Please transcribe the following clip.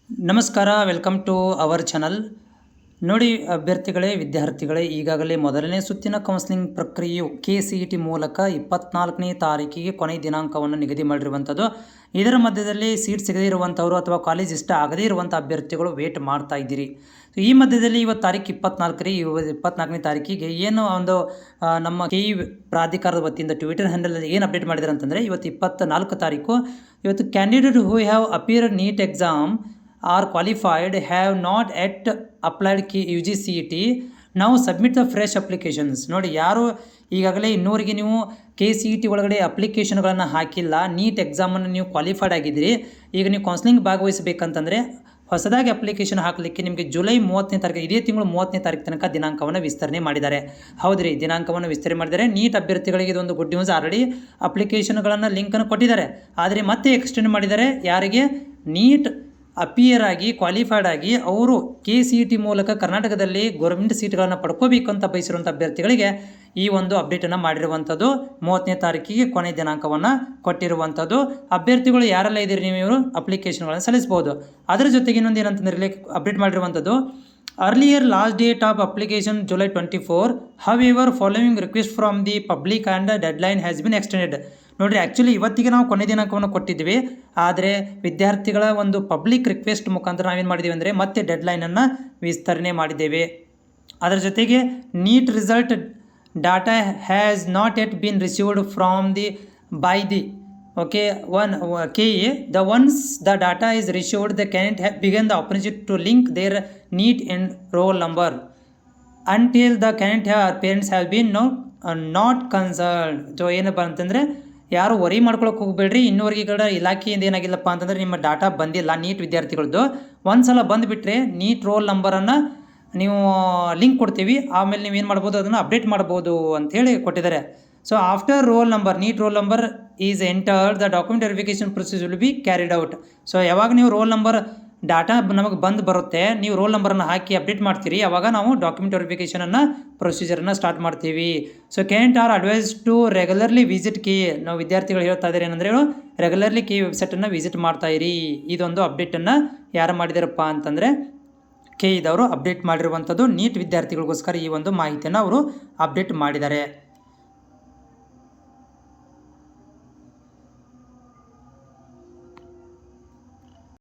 ನಮಸ್ಕಾರ, welcome to our channel. ನೋಡಿ ಅಭ್ಯರ್ಥಿಗಳೇ, ವಿದ್ಯಾರ್ಥಿಗಳೇ, ಈಗಾಗಲೇ ಮೊದಲನೇ ಸುತ್ತಿನ ಕೌನ್ಸಿಲಿಂಗ್ ಪ್ರಕ್ರಿಯೆಯು KCET ಮೂಲಕ 24ನೇ ತಾರೀಕಿಗೆ ಕೊನೆಯ ದಿನಾಂಕವನ್ನು ನಿಗದಿ ಮಾಡಿರುವಂಥದ್ದು. ಇದರ ಮಧ್ಯದಲ್ಲಿ ಸೀಟ್ ಸಿಗದೇ ಇರುವಂಥವರು ಅಥವಾ ಕಾಲೇಜ್ ಇಷ್ಟ ಆಗದೇ ಇರುವಂಥ ಅಭ್ಯರ್ಥಿಗಳು ವೇಟ್ ಮಾಡ್ತಾ ಇದ್ದೀರಿ. ಈ ಮಧ್ಯದಲ್ಲಿ ಇವತ್ತು ತಾರೀಕು 24ನೇ ತಾರೀಕಿಗೆ ಏನು ಒಂದು ನಮ್ಮ KE ಪ್ರಾಧಿಕಾರದ ವತಿಯಿಂದ ಟ್ವಿಟರ್ ಹ್ಯಾಂಡಲಲ್ಲಿ ಏನು ಅಪ್ಡೇಟ್ ಮಾಡಿದ್ದಾರೆ ಅಂತಂದರೆ, ಇವತ್ತು 24 ತಾರೀಕು, ಇವತ್ತು candidate who have appear NEET exam are qualified have not yet applied UGCET now submit the fresh applications. ನೋಡಿ, ಯಾರು ಈಗಾಗಲೇ ಇನ್ನೂರಿಗೆ ನೀವು KCET ಒಳಗಡೆ ಅಪ್ಲಿಕೇಶನ್ಗಳನ್ನು ಹಾಕಿಲ್ಲ, ನೀಟ್ ಎಕ್ಸಾಮನ್ನು ನೀವು ಕ್ವಾಲಿಫೈಡ್ ಆಗಿದ್ದೀರಿ, ಈಗ ನೀವು ಕೌನ್ಸಿಲಿಂಗ್ ಭಾಗವಹಿಸಬೇಕಂತಂದರೆ ಹೊಸದಾಗಿ ಅಪ್ಲಿಕೇಶನ್ ಹಾಕಲಿಕ್ಕೆ ನಿಮಗೆ ಜುಲೈ 30ನೇ ತಾರೀಕು, ಇದೇ ತಿಂಗಳು 30ನೇ ತಾರೀಕು ತನಕ ದಿನಾಂಕವನ್ನು ವಿಸ್ತರಣೆ ಮಾಡಿದ್ದಾರೆ. ಹೌದ್ರಿ, ದಿನಾಂಕವನ್ನು ವಿಸ್ತರಣೆ ಮಾಡಿದ್ದಾರೆ. ನೀಟ್ ಅಭ್ಯರ್ಥಿಗಳಿಗೆ ಇದೊಂದು ಗುಡ್ ನ್ಯೂಸ್. ಆಲ್ರೆಡಿ ಅಪ್ಲಿಕೇಶನ್ಗಳನ್ನು ಲಿಂಕನ್ನು ಕೊಟ್ಟಿದ್ದಾರೆ, ಆದರೆ ಮತ್ತೆ ಎಕ್ಸ್ಟೆಂಡ್ ಮಾಡಿದ್ದಾರೆ. ಯಾರಿಗೆ ನೀಟ್ ಅಪಿಯರ್ ಆಗಿ ಕ್ವಾಲಿಫೈಡ್ ಆಗಿ ಅವರು KCET ಮೂಲಕ ಕರ್ನಾಟಕದಲ್ಲಿ ಗೌರ್ಮೆಂಟ್ ಸೀಟ್ಗಳನ್ನು ಪಡ್ಕೋಬೇಕಂತ ಬಯಸಿರುವಂಥ ಅಭ್ಯರ್ಥಿಗಳಿಗೆ ಈ ಒಂದು ಅಪ್ಡೇಟನ್ನು ಮಾಡಿರುವಂಥದ್ದು. 30ನೇ ತಾರೀಕಿಗೆ ಕೊನೆಯ ದಿನಾಂಕವನ್ನು ಕೊಟ್ಟಿರುವಂಥದ್ದು. ಅಭ್ಯರ್ಥಿಗಳು ಯಾರೆಲ್ಲ ಇದ್ದೀರಿ ನೀವು, ಇವರು ಅಪ್ಲಿಕೇಶನ್ಗಳನ್ನು ಸಲ್ಲಿಸ್ಬೋದು. ಅದರ ಜೊತೆಗೆ ಇನ್ನೊಂದು ಏನಂತಂದರೆ ಅಪ್ಡೇಟ್ ಮಾಡಿರುವಂಥದ್ದು, earlier last date of application July 24. However, following request from the public and deadline has been extended. ನೋಡಿರಿ, ಆ್ಯಕ್ಚುಲಿ ಇವತ್ತಿಗೆ ನಾವು ಕೊನೆ ದಿನಾಂಕವನ್ನು ಕೊಟ್ಟಿದ್ವಿ, ಆದರೆ ವಿದ್ಯಾರ್ಥಿಗಳ ಒಂದು ಪಬ್ಲಿಕ್ ರಿಕ್ವೆಸ್ಟ್ ಮುಖಾಂತರ ನಾವೇನು ಮಾಡಿದ್ದೀವಿ ಅಂದರೆ ಮತ್ತೆ ಡೆಡ್ಲೈನನ್ನು ವಿಸ್ತರಣೆ ಮಾಡಿದ್ದೇವೆ. ಅದರ ಜೊತೆಗೆ NEET result data has not yet been received from the by the KE. The once the data is received, the candidate have begun the opportunity to link their NEET and roll number. Until the candidate parents have been not concerned. So ಏನಪ್ಪ ಅಂತಂದರೆ, ಯಾರು worry ಮಾಡ್ಕೊಳಕ್ಕೆ ಹೋಗಬೇಡ್ರಿ. ಇನ್ನೂವರೆಗೆ ಕಡೆ ಇಲಾಖೆಯಿಂದ ಏನಾಗಿಲ್ಲಪ್ಪ ಅಂತಂದರೆ ನಿಮ್ಮ data ಬಂದಿಲ್ಲ ನೀಟ್ ವಿದ್ಯಾರ್ಥಿಗಳದ್ದು. ಒಂದು ಸಲ ಬಂದುಬಿಟ್ರೆ ನೀಟ್ ರೋಲ್ ನಂಬರನ್ನು ನೀವು ಲಿಂಕ್ ಕೊಡ್ತೀವಿ, ಆಮೇಲೆ ನೀವು ಏನು ಮಾಡ್ಬೋದು, ಅದನ್ನು ಅಪ್ಡೇಟ್ ಮಾಡ್ಬೋದು ಅಂಥೇಳಿ ಕೊಟ್ಟಿದ್ದಾರೆ. So after roll number, NEET roll number is entered, the document verification procedure will be carried out. So ಯಾವಾಗ ನೀವು ರೋಲ್ ನಂಬರ್ ಡಾಟಾ ನಮಗೆ ಬರುತ್ತೆ, ನೀವು ರೋಲ್ ನಂಬರನ್ನು ಹಾಕಿ ಅಪ್ಡೇಟ್ ಮಾಡ್ತೀರಿ, ಆವಾಗ ನಾವು ಡಾಕ್ಯುಮೆಂಟ್ ವೆರಿಫಿಕೇಷನನ್ನು ಪ್ರೊಸೀಜರನ್ನು ಸ್ಟಾರ್ಟ್ ಮಾಡ್ತೀವಿ. So candidate are advise to regularly visit KE. ನಾವು ವಿದ್ಯಾರ್ಥಿಗಳು ಹೇಳ್ತಾ ಇದ್ದಾರೆ ಏನಂದರೆ, ರೆಗ್ಯುಲರ್ಲಿ KE ವೆಬ್ಸೈಟನ್ನು ವಿಸಿಟ್ ಮಾಡ್ತಾ ಇರಿ. ಇದೊಂದು ಅಪ್ಡೇಟನ್ನು ಯಾರು ಮಾಡಿದಾರಪ್ಪ ಅಂತಂದರೆ KE ದವರು ಅಪ್ಡೇಟ್ ಮಾಡಿರುವಂಥದ್ದು. ನೀಟ್ ವಿದ್ಯಾರ್ಥಿಗಳಿಗೋಸ್ಕರ ಈ ಒಂದು ಮಾಹಿತಿಯನ್ನು ಅವರು ಅಪ್ಡೇಟ್ ಮಾಡಿದ್ದಾರೆ.